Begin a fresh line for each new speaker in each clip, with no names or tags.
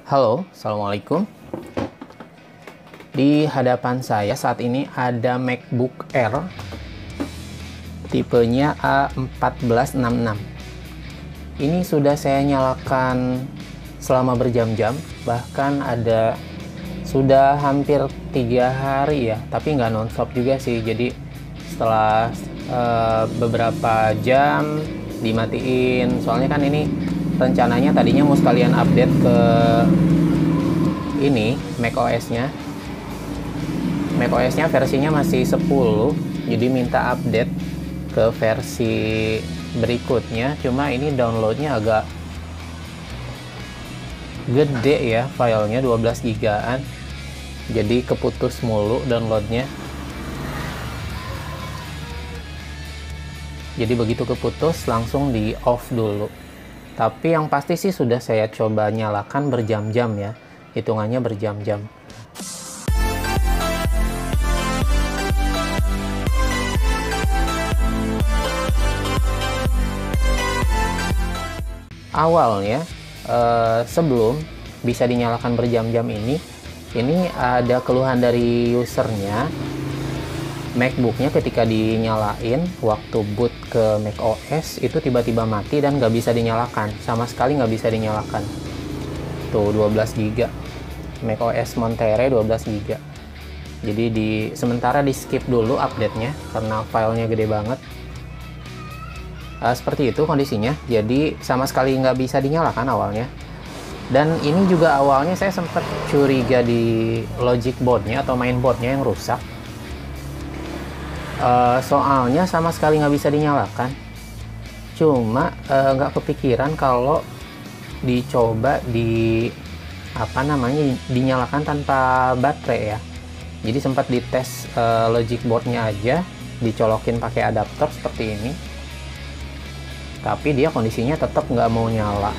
Halo, Assalamualaikum. Di hadapan saya saat ini ada MacBook Air tipenya A1466. Ini sudah saya nyalakan selama berjam-jam, bahkan sudah hampir 3 hari ya, tapi nggak nonstop juga sih. Jadi setelah beberapa jam dimatiin, soalnya kan ini rencananya tadinya mau sekalian update ke ini macOS-nya. macOS-nya versinya masih 10, jadi minta update ke versi berikutnya. Cuma ini downloadnya agak gede ya, filenya 12 gigaan, jadi keputus mulu downloadnya. Jadi begitu keputus langsung di off dulu. Tapi yang pasti sih sudah saya coba nyalakan berjam-jam ya, hitungannya berjam-jam. Awalnya sebelum bisa dinyalakan berjam-jam ini ada keluhan dari usernya. MacBooknya ketika dinyalain waktu boot ke macOS itu tiba-tiba mati dan nggak bisa dinyalakan, sama sekali nggak bisa dinyalakan. Tuh 12 GB macOS Monterey 12 GB. Jadi sementara di skip dulu update-nya karena filenya gede banget. Seperti itu kondisinya, jadi sama sekali nggak bisa dinyalakan awalnya. Dan ini juga awalnya saya sempat curiga di logic boardnya atau mainboardnya yang rusak. Soalnya sama sekali nggak bisa dinyalakan. Cuma nggak kepikiran kalau dicoba dinyalakan tanpa baterai ya. Jadi sempat dites logic boardnya aja, dicolokin pakai adapter seperti ini. Tapi dia kondisinya tetap nggak mau nyala.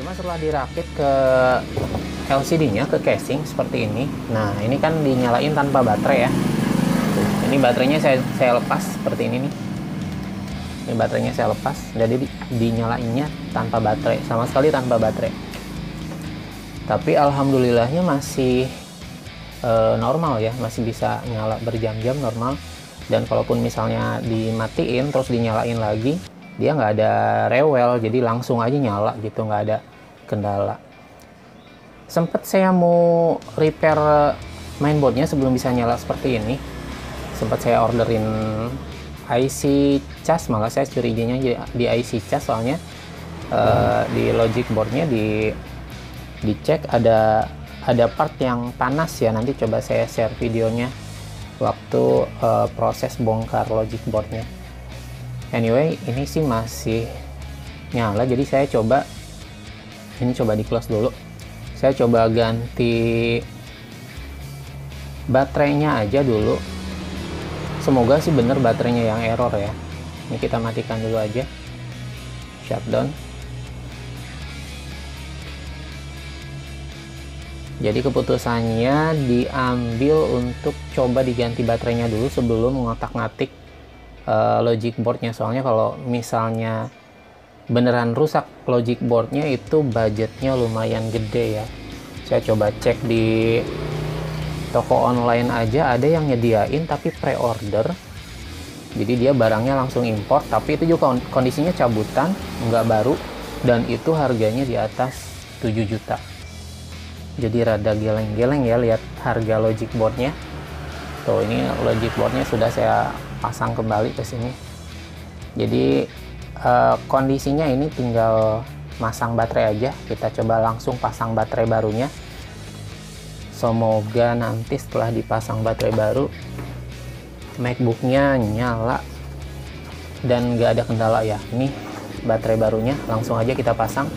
Cuma setelah dirakit ke LCD-nya, ke casing seperti ini. Nah, ini kan dinyalain tanpa baterai ya. Tuh, ini baterainya saya lepas seperti ini nih. Ini baterainya saya lepas, jadi dinyalainnya tanpa baterai, sama sekali tanpa baterai. Tapi alhamdulillahnya masih normal ya, masih bisa nyala berjam-jam normal. Dan kalaupun misalnya dimatiin terus dinyalain lagi, dia nggak ada rewel, jadi langsung aja nyala gitu, nggak ada kendala. Sempet saya mau repair mainboardnya sebelum bisa nyala seperti ini. Sempat saya orderin IC cas, malah saya curiganya di IC cas, soalnya di logic boardnya dicek ada part yang panas ya. Nanti coba saya share videonya waktu proses bongkar logic boardnya. Anyway, ini sih masih nyala, jadi saya coba di close dulu. Saya coba ganti baterainya aja dulu. Semoga sih bener baterainya yang error ya. Ini kita matikan dulu aja, shutdown. Jadi keputusannya diambil untuk coba diganti baterainya dulu sebelum ngotak-ngatik logic boardnya. Soalnya kalau misalnya beneran rusak logic boardnya, itu budgetnya lumayan gede ya. Saya coba cek di toko online aja, ada yang nyediain tapi pre-order, jadi dia barangnya langsung import, tapi itu juga kondisinya cabutan, nggak baru, dan itu harganya di atas 7 juta. Jadi rada geleng-geleng ya lihat harga logic boardnya. Tuh, ini logic boardnya sudah saya pasang kembali ke sini. Jadi kondisinya ini tinggal masang baterai aja. Kita coba langsung pasang baterai barunya. Semoga nanti setelah dipasang baterai baru, MacBooknya nyala dan nggak ada kendala ya. Ini baterai barunya, langsung aja kita pasang.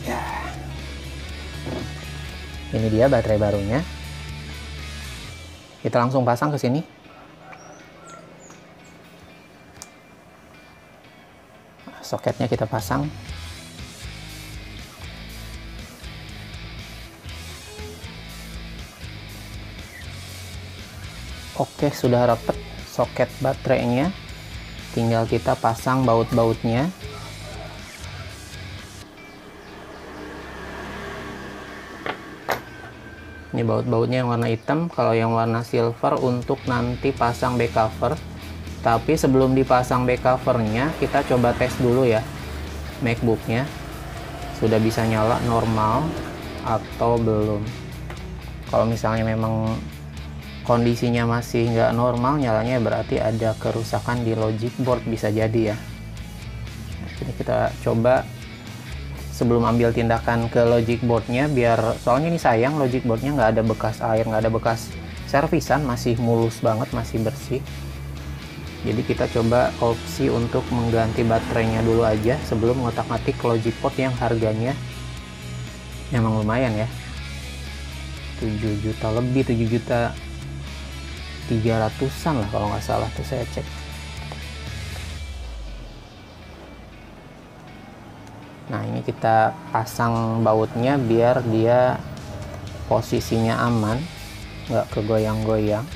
Ya. Ini dia baterai barunya. Kita langsung pasang ke sini. Soketnya kita pasang. Oke, sudah rapet soket baterainya. Tinggal kita pasang baut-bautnya. Ini baut-bautnya yang warna hitam, kalau yang warna silver untuk nanti pasang back cover. Tapi sebelum dipasang back covernya, kita coba tes dulu ya MacBooknya sudah bisa nyala normal atau belum. Kalau misalnya memang kondisinya masih nggak normal nyalanya, berarti ada kerusakan di logic board, bisa jadi ya. Jadi kita coba sebelum ambil tindakan ke logic boardnya, biar soalnya ini sayang logic boardnya nggak ada bekas air, nggak ada bekas servisan, masih mulus banget, masih bersih. Jadi kita coba opsi untuk mengganti baterainya dulu aja sebelum ngotak-ngatik logic board yang harganya emang lumayan ya, 7 juta lebih, 7 juta 300-an lah kalau nggak salah tuh saya cek. Nah, ini kita pasang bautnya biar dia posisinya aman, nggak kegoyang-goyang.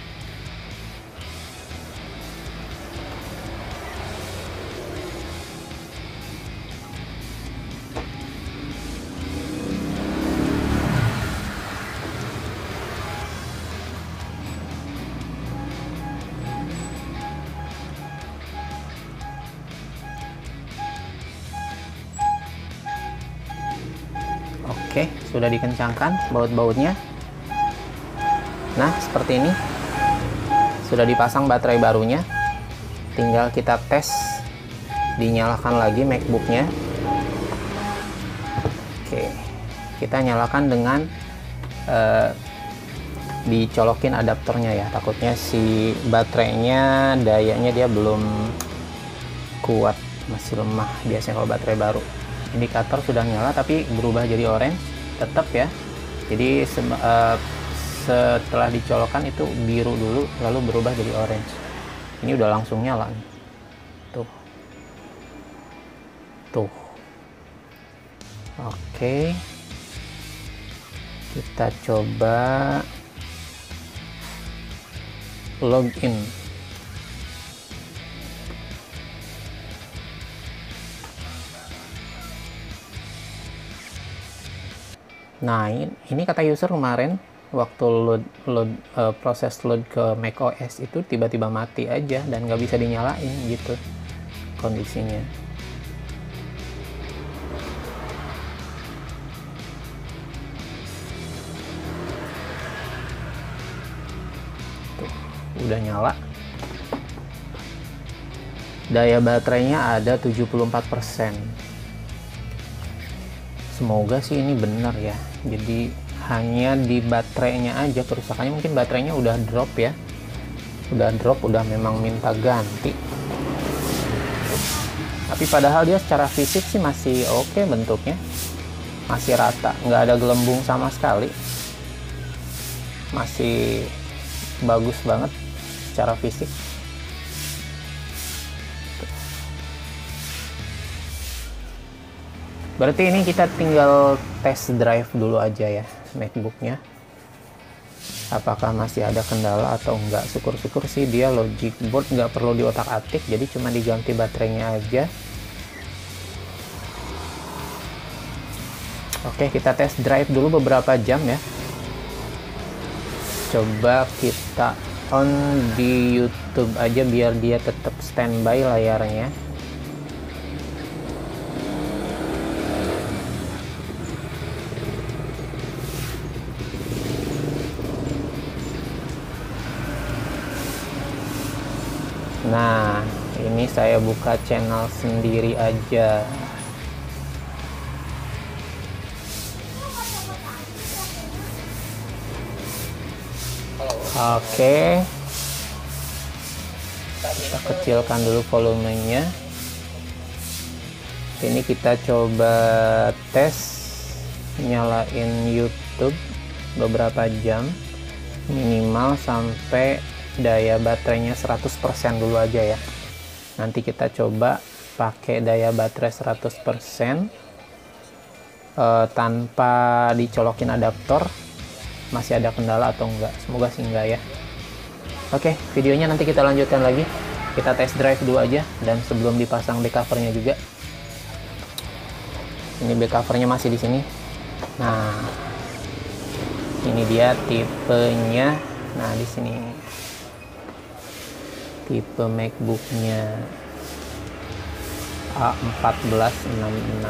Oke, sudah dikencangkan baut-bautnya. Nah, seperti ini. Sudah dipasang baterai barunya. Tinggal kita tes, dinyalakan lagi MacBooknya. Oke, kita nyalakan dengan dicolokin adaptornya ya. Takutnya si baterainya dayanya dia belum kuat, masih lemah biasanya kalau baterai baru. Indikator sudah nyala tapi berubah jadi orange tetap ya. Jadi setelah dicolokkan itu biru dulu lalu berubah jadi orange. Ini udah langsung nyala nih. Tuh. Tuh. Oke. Kita coba login. Nah, ini kata user kemarin waktu proses load ke macOS itu tiba-tiba mati aja dan nggak bisa dinyalain gitu kondisinya. Tuh, udah nyala. Daya baterainya ada 74%. Semoga sih ini benar ya. Jadi hanya di baterainya aja kerusakannya, mungkin baterainya udah drop ya, udah memang minta ganti. Tapi padahal dia secara fisik sih masih oke, bentuknya masih rata, nggak ada gelembung sama sekali, masih bagus banget secara fisik. Berarti ini kita tinggal test drive dulu aja ya MacBooknya, apakah masih ada kendala atau enggak. Syukur-syukur sih dia logic board nggak perlu diotak-atik, jadi cuma diganti baterainya aja. Oke, kita test drive dulu beberapa jam ya. Coba kita on di YouTube aja biar dia tetap standby layarnya. Nah, ini saya buka channel sendiri aja. Oke. Kita kecilkan dulu volumenya. Ini kita coba tes nyalain YouTube beberapa jam, minimal sampai daya baterainya 100% dulu aja ya. Nanti kita coba pakai daya baterai 100% tanpa dicolokin adaptor, masih ada kendala atau enggak. Semoga sih enggak ya. Oke, videonya nanti kita lanjutkan lagi. Kita test drive dulu aja, dan sebelum dipasang back covernya juga. Ini back covernya masih di sini. Nah, ini dia tipenya. Nah, di sini tipe MacBooknya A1466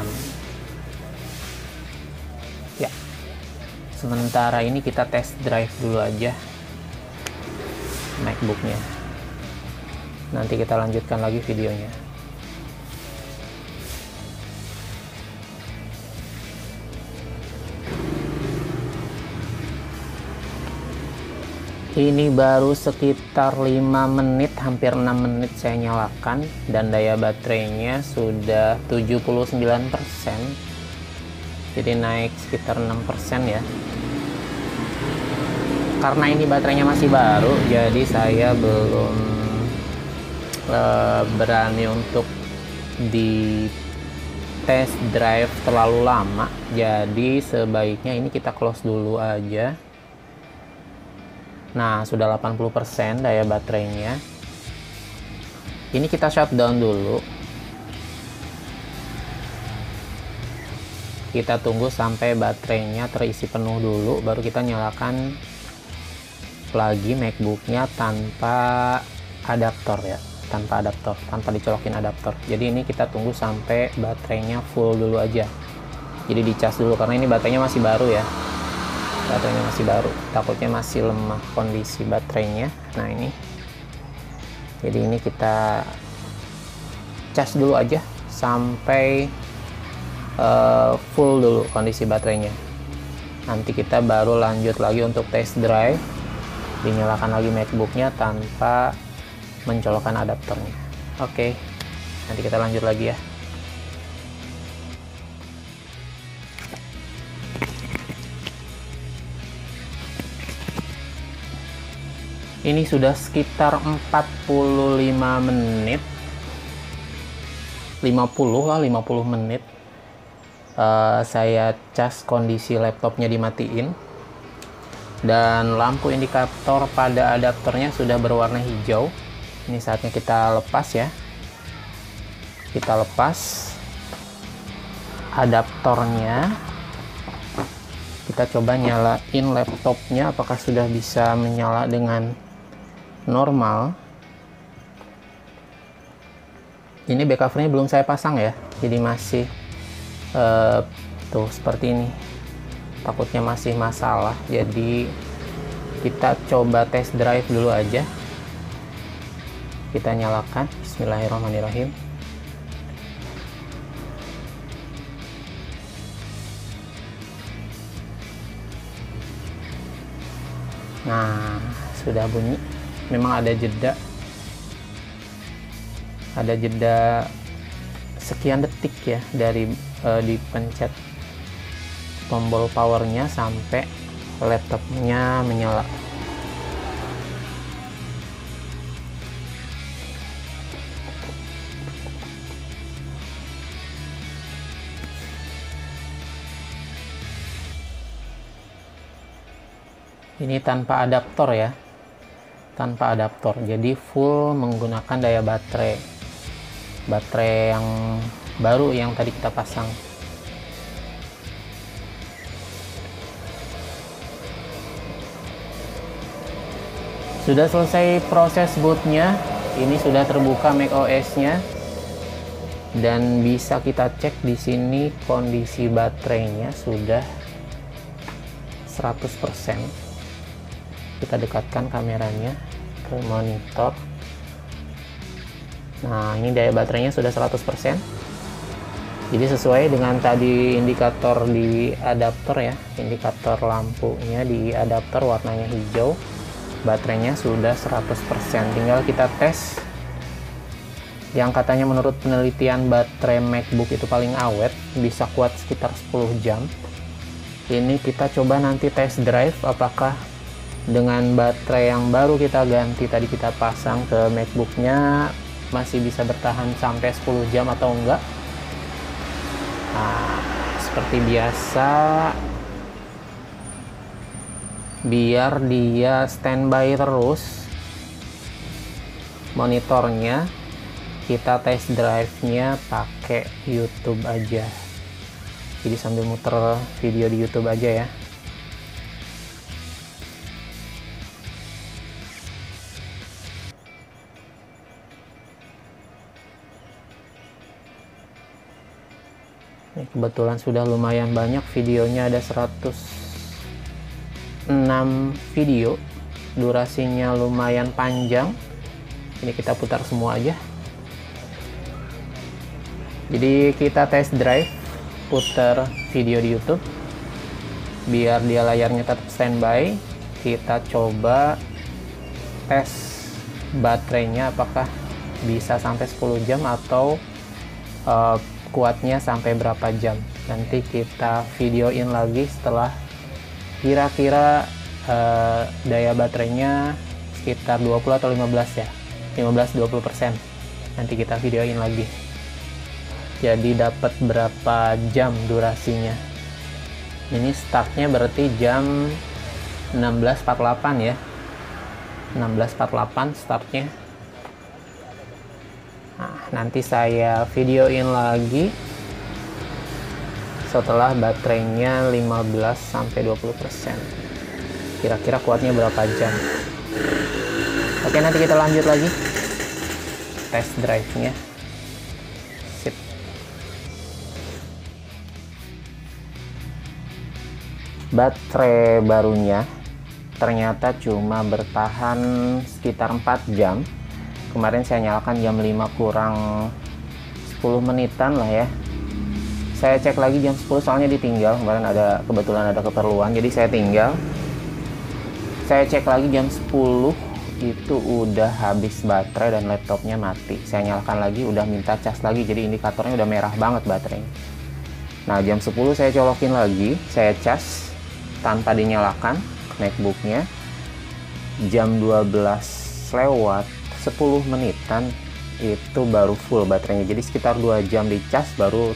ya. Sementara ini kita test drive dulu aja MacBooknya, nanti kita lanjutkan lagi videonya. Ini baru sekitar 5 menit, hampir 6 menit saya nyalakan, dan daya baterainya sudah 79%. Jadi naik sekitar 6% ya. Karena ini baterainya masih baru, jadi saya belum berani untuk di test drive terlalu lama. Jadi sebaiknya ini kita close dulu aja. Nah, sudah 80% daya baterainya. Ini kita shutdown dulu. Kita tunggu sampai baterainya terisi penuh dulu, baru kita nyalakan lagi MacBooknya tanpa adaptor ya. Tanpa adaptor, tanpa dicolokin adaptor. Jadi ini kita tunggu sampai baterainya full dulu aja. Jadi dicas dulu, karena ini baterainya masih baru ya. Baterainya masih baru, takutnya masih lemah kondisi baterainya. Nah ini, jadi ini kita cas dulu aja sampai full dulu kondisi baterainya. Nanti kita baru lanjut lagi untuk test drive, dinyalakan lagi MacBooknya tanpa mencolokkan adaptornya. Oke, nanti kita lanjut lagi ya. Ini sudah sekitar 45 menit 50 lah, 50 menit. Saya cas kondisi laptopnya dimatiin, dan lampu indikator pada adaptornya sudah berwarna hijau. Ini saatnya kita lepas ya. Kita lepas adaptornya. Kita coba nyalain laptopnya apakah sudah bisa menyala dengan normal. Ini back covernya belum saya pasang ya, jadi masih tuh seperti ini, takutnya masih masalah. Jadi kita coba test drive dulu aja. Kita nyalakan, bismillahirrahmanirrahim. Nah, sudah bunyi. Memang ada jeda sekian detik ya dari dipencet tombol powernya sampai laptopnya menyala. Ini tanpa adaptor ya, tanpa adaptor, jadi full menggunakan daya baterai yang baru yang tadi kita pasang. Sudah selesai proses bootnya. Ini sudah terbuka macOS-nya, dan bisa kita cek di sini kondisi baterainya sudah 100%. Kita dekatkan kameranya ke monitor. Nah, ini daya baterainya sudah 100%. Jadi sesuai dengan tadi indikator di adaptor ya, indikator lampunya di adaptor warnanya hijau, baterainya sudah 100%. Tinggal kita tes. Yang katanya menurut penelitian baterai MacBook itu paling awet, bisa kuat sekitar 10 jam. Ini kita coba nanti test drive apakah dengan baterai yang baru kita ganti tadi kita pasang ke MacBooknya masih bisa bertahan sampai 10 jam atau enggak. Nah, seperti biasa, biar dia standby terus monitornya, kita test drive-nya pakai YouTube aja. Jadi sambil muter video di YouTube aja ya. Ini kebetulan sudah lumayan banyak videonya, ada 106 video, durasinya lumayan panjang. Ini kita putar semua aja. Jadi kita test drive, putar video di YouTube biar dia layarnya tetap standby. Kita coba tes baterainya apakah bisa sampai 10 jam atau kuatnya sampai berapa jam. Nanti kita videoin lagi setelah kira-kira daya baterainya sekitar 20 atau 15 ya, 15-20%. Nanti kita videoin lagi. Jadi dapat berapa jam durasinya. Ini startnya berarti jam 16.48 ya, 16.48 startnya. Nah, nanti saya videoin lagi setelah baterainya 15-20%. Kira-kira kuatnya berapa jam. Oke, nanti kita lanjut lagi test drive-nya. Sip. Baterai barunya ternyata cuma bertahan sekitar 4 jam. Kemarin saya nyalakan jam 5 kurang 10 menitan lah ya. Saya cek lagi jam 10 soalnya ditinggal. Kemarin kebetulan ada keperluan, jadi saya tinggal. Saya cek lagi jam 10 itu udah habis baterai dan laptopnya mati. Saya nyalakan lagi, udah minta cas lagi, jadi indikatornya udah merah banget baterainya. Nah, jam 10 saya colokin lagi, saya cas tanpa dinyalakan MacBooknya. Jam 12 lewat 10 menitan itu baru full baterainya. Jadi sekitar 2 jam dicas baru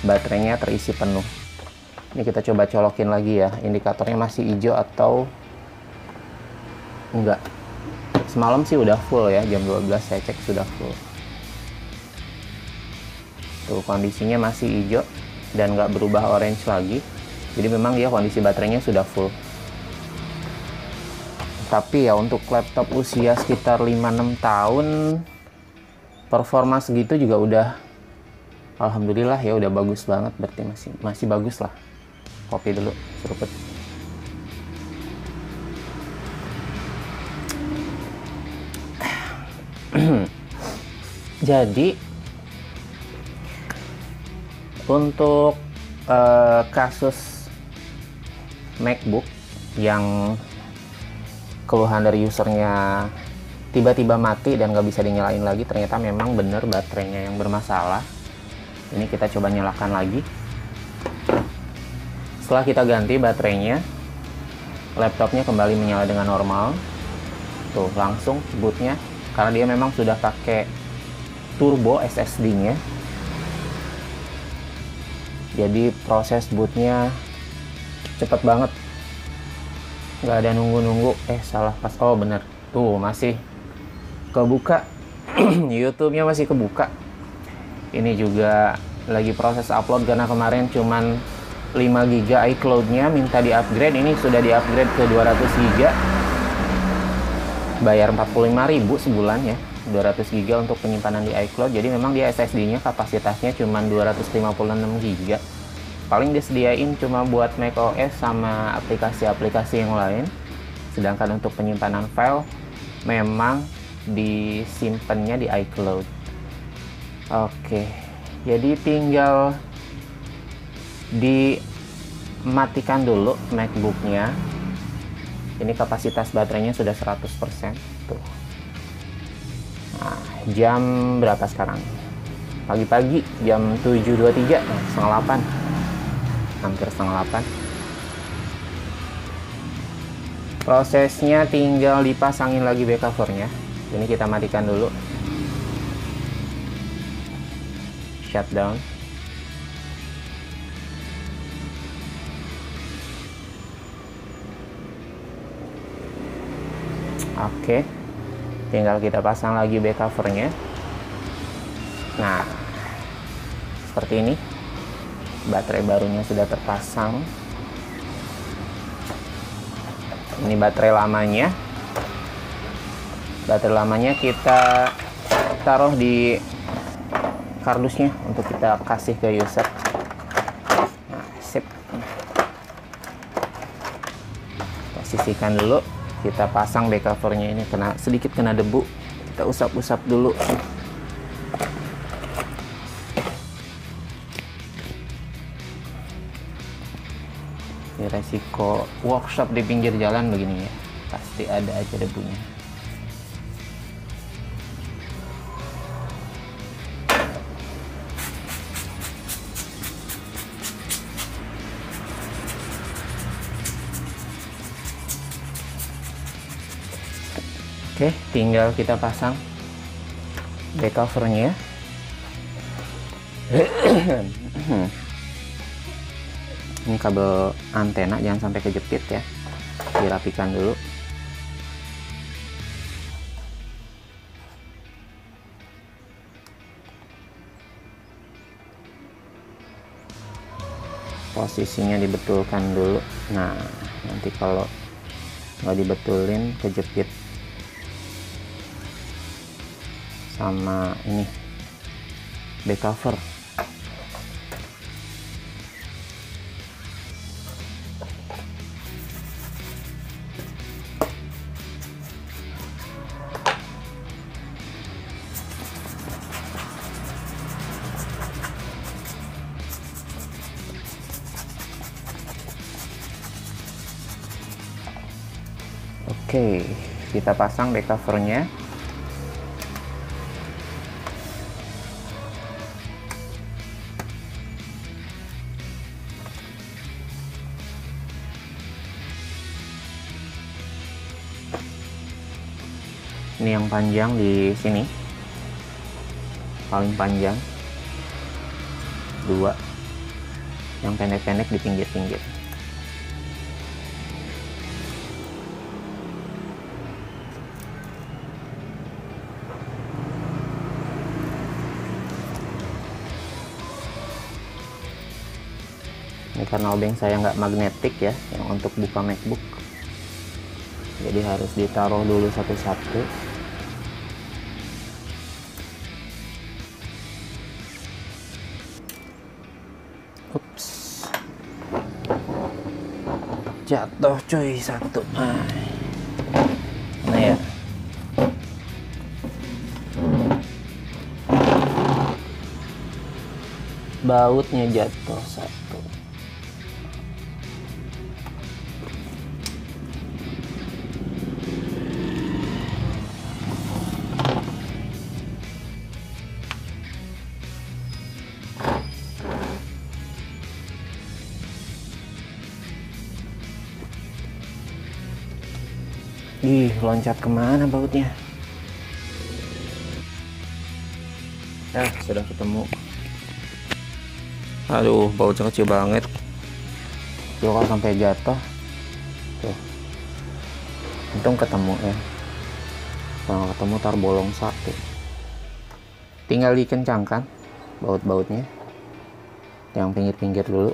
baterainya terisi penuh. Ini kita coba colokin lagi ya, indikatornya masih hijau atau enggak. Semalam sih udah full ya, jam 12 saya cek sudah full. Tuh kondisinya masih hijau dan nggak berubah orange lagi. Jadi memang dia kondisi baterainya sudah full. Tapi ya untuk laptop usia sekitar 5-6 tahun, performa segitu juga udah alhamdulillah ya, udah bagus banget. Berarti masih bagus lah. Kopi dulu, seruput. Jadi untuk kasus MacBook yang keluhan dari usernya tiba-tiba mati dan nggak bisa dinyalain lagi, ternyata memang bener baterainya yang bermasalah. Ini kita coba nyalakan lagi. Setelah kita ganti baterainya, laptopnya kembali menyala dengan normal. Tuh langsung bootnya, karena dia memang sudah pakai turbo SSD-nya. Jadi proses bootnya cepet banget, nggak ada nunggu-nunggu. Salah pas, oh bener, tuh masih kebuka. YouTube-nya masih kebuka. Ini juga lagi proses upload karena kemarin cuman 5 GB iCloud-nya, minta di upgrade. Ini sudah di upgrade ke 200 GB, bayar 45.000 sebulan ya, 200 GB untuk penyimpanan di iCloud. Jadi memang dia SSD-nya kapasitasnya cuma 256 GB. Paling disediain cuma buat macOS sama aplikasi-aplikasi yang lain. Sedangkan untuk penyimpanan file memang disimpannya di iCloud. Oke, jadi tinggal dimatikan dulu MacBook-nya. Ini kapasitas baterainya sudah 100%. Tuh. Nah, jam berapa sekarang? Pagi-pagi, jam 7.23, setengah 8. Hampir setengah 8. Prosesnya tinggal dipasangin lagi back covernya. Ini kita matikan dulu. Shutdown. Oke, tinggal kita pasang lagi back covernya. Nah, seperti ini. Baterai barunya sudah terpasang. Ini baterai lamanya. Baterai lamanya kita taruh di kardusnya untuk kita kasih ke user. Nah, sip. Posisikan dulu. Kita pasang back covernya, ini sedikit kena debu. Kita usap-usap dulu. Ini resiko workshop di pinggir jalan begini ya, pasti ada aja debunya. Oke, tinggal kita pasang back covernya. Ini kabel antena jangan sampai kejepit ya, dirapikan dulu. Posisinya dibetulkan dulu. Nah, nanti kalau nggak dibetulin kejepit sama ini back cover. Oke, kita pasang back covernya. Ini yang panjang di sini. paling panjang, 2 yang pendek-pendek di pinggir-pinggir. Ini karena obeng saya nggak magnetik ya, yang untuk buka MacBook, jadi harus ditaruh dulu satu-satu. Ups, jatuh cuy satu. Nah ya, bautnya jatuh satu. Ih, loncat kemana bautnya? Sudah ketemu. Aduh, bautnya kecil banget. Kalau sampai jatuh. Tuh. Untung ketemu ya. Kalau ketemu tar bolong satu. Tinggal dikencangkan baut-bautnya. Yang pinggir-pinggir dulu.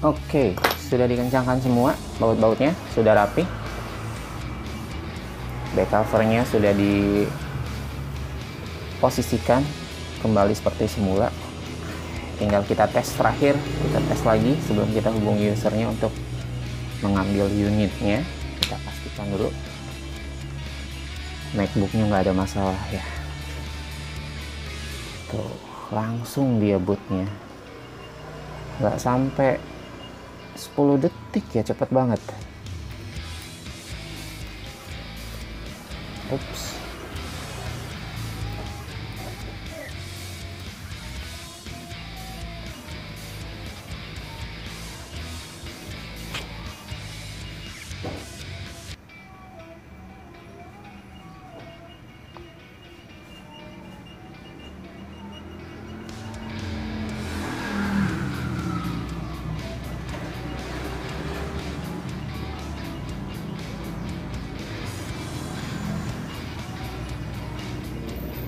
Oke, sudah dikencangkan semua baut-bautnya, sudah rapi. Back covernya sudah diposisikan kembali seperti semula. Tinggal kita tes terakhir, kita tes lagi sebelum kita hubungi usernya untuk mengambil unitnya. Kita pastikan dulu MacBooknya nggak ada masalah ya. Tuh, langsung dia bootnya. Nggak sampai 10 detik ya, cepet banget. Ups.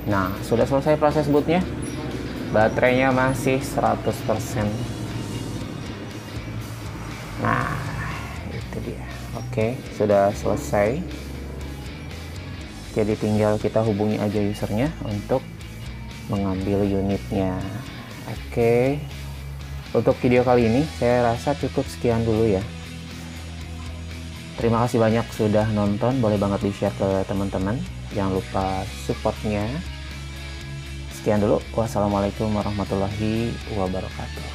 Nah, sudah selesai proses bootnya. Baterainya masih 100%. Nah, itu dia. Oke, sudah selesai. Jadi tinggal kita hubungi aja usernya untuk mengambil unitnya. Oke. Untuk video kali ini saya rasa cukup sekian dulu ya. Terima kasih banyak sudah nonton. Boleh banget di-share ke teman-teman. Jangan lupa supportnya. Sekian dulu. Wassalamualaikum warahmatullahi wabarakatuh.